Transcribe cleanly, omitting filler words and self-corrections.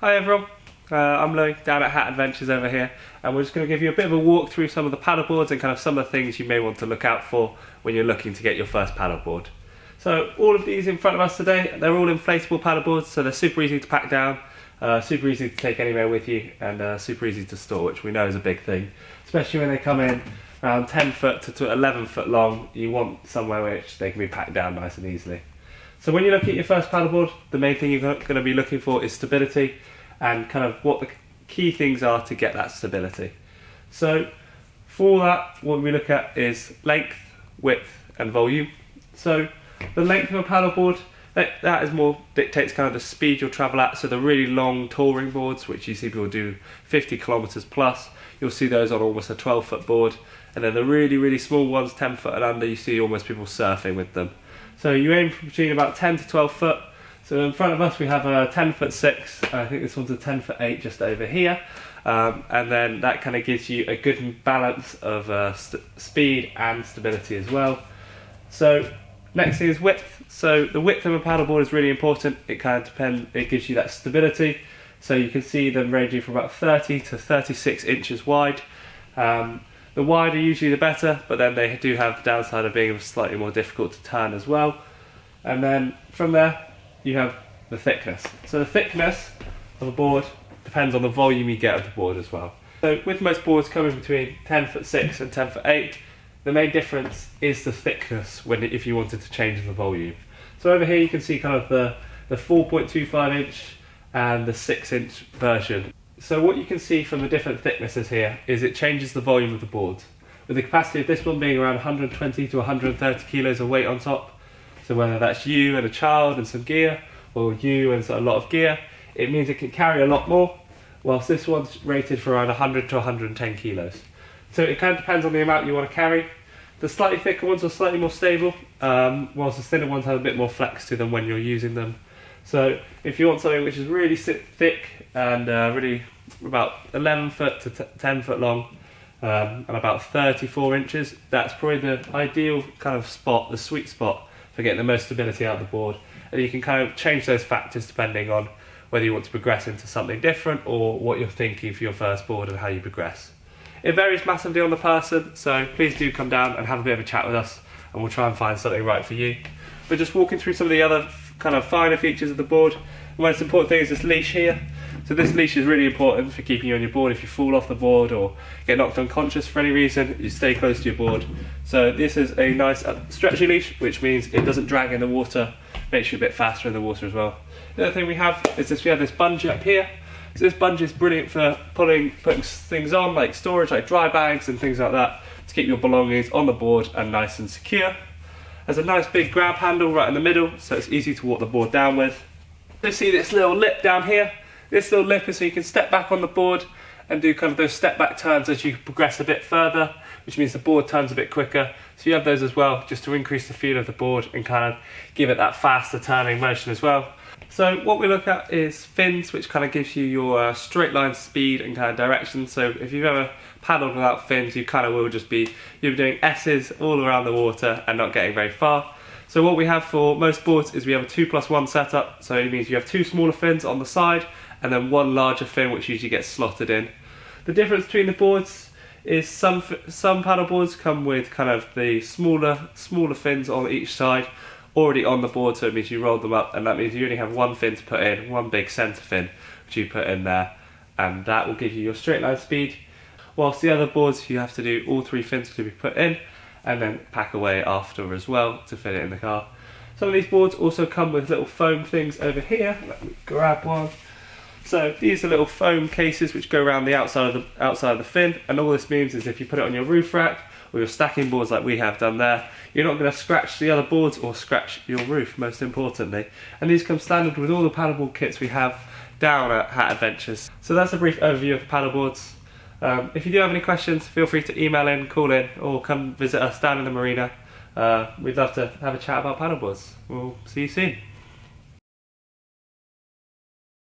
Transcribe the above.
Hi everyone, I'm Louis down at Hat Adventures over here, and we're just going to give you a bit of a walk through some of the paddleboards and kind of some of the things you may want to look out for when you're looking to get your first paddleboard. So all of these in front of us today, they're all inflatable paddleboards, so they're super easy to pack down, super easy to take anywhere with you, and super easy to store, which we know is a big thing, especially when they come in around 10 foot to 11 foot long. You want somewhere which they can be packed down nice and easily. So when you look at your first paddleboard, the main thing you're going to be looking for is stability and kind of what the key things are to get that stability. So for that, what we look at is length, width and volume. So the length of a paddleboard, that is more dictates kind of the speed you'll travel at. So the really long touring boards, which you see people do 50 kilometers plus, you'll see those on almost a 12-foot board. And then the really small ones, 10 foot and under, you see almost people surfing with them. So you aim for between about 10 to 12 foot. So in front of us we have a 10'6". I think this one's a 10'8" just over here. And then that kind of gives you a good balance of speed and stability as well. So next thing is width. So the width of a paddleboard is really important. It kind of depends, it gives you that stability. So you can see them ranging from about 30 to 36 inches wide. The wider usually the better, but then they do have the downside of being slightly more difficult to turn as well. And then from there you have the thickness. So the thickness of a board depends on the volume you get of the board as well. So with most boards coming between 10'6" and 10'8", the main difference is the thickness if you wanted to change the volume. So over here you can see kind of the 4.25 inch and the 6 inch version. So what you can see from the different thicknesses here is it changes the volume of the board. With the capacity of this one being around 120 to 130 kilos of weight on top, so whether that's you and a child and some gear, or you and a lot of gear, it means it can carry a lot more, whilst this one's rated for around 100 to 110 kilos. So it kind of depends on the amount you want to carry. The slightly thicker ones are slightly more stable, whilst the thinner ones have a bit more flex to them when you're using them. So if you want something which is really thick and really about 11 foot to 10 foot long and about 34 inches, that's probably the ideal kind of spot, the sweet spot for getting the most stability out of the board. And you can kind of change those factors depending on whether you want to progress into something different or what you're thinking for your first board and how you progress. It varies massively on the person, so please do come down and have a bit of a chat with us and we'll try and find something right for you. But just walking through some of the other kind of finer features of the board, the most important thing is this leash here. So this leash is really important for keeping you on your board. If you fall off the board or get knocked unconscious for any reason, you stay close to your board. So this is a nice stretchy leash, which means it doesn't drag in the water, makes you a bit faster in the water as well. The other thing we have is we have this bungee up here. So this bungee is brilliant for putting things on, like storage, like dry bags and things like that, to keep your belongings on the board and nice and secure. There's a nice big grab handle right in the middle, so it's easy to walk the board down with. You see this little lip down here? This little lip is so you can step back on the board and do kind of those step back turns as you progress a bit further, which means the board turns a bit quicker. So you have those as well, just to increase the feel of the board and kind of give it that faster turning motion as well. So what we look at is fins, which kind of gives you your straight line speed and kind of direction. So if you've ever paddled without fins, you kind of will just be, you'll be doing S's all around the water and not getting very far. So what we have for most boards is we have a 2+1 setup. So it means you have two smaller fins on the side and then one larger fin which usually gets slotted in. The difference between the boards is some paddle boards come with kind of the smaller fins on each side already on the board, so it means you roll them up and that means you only have one fin to put in, one big centre fin which you put in there, and that will give you your straight line speed, whilst the other boards you have to do all three fins to be put in and then pack away after as well to fit it in the car. Some of these boards also come with little foam things over here. Let me grab one. So these are little foam cases which go around the outside of the fin, and all this means is if you put it on your roof rack or your stacking boards like we have done there, you're not going to scratch the other boards or scratch your roof, most importantly. And these come standard with all the paddleboard kits we have down at Hat Adventures. So that's a brief overview of paddleboards. If you do have any questions, feel free to email in, call in, or come visit us down in the marina. We'd love to have a chat about paddleboards. We'll see you soon.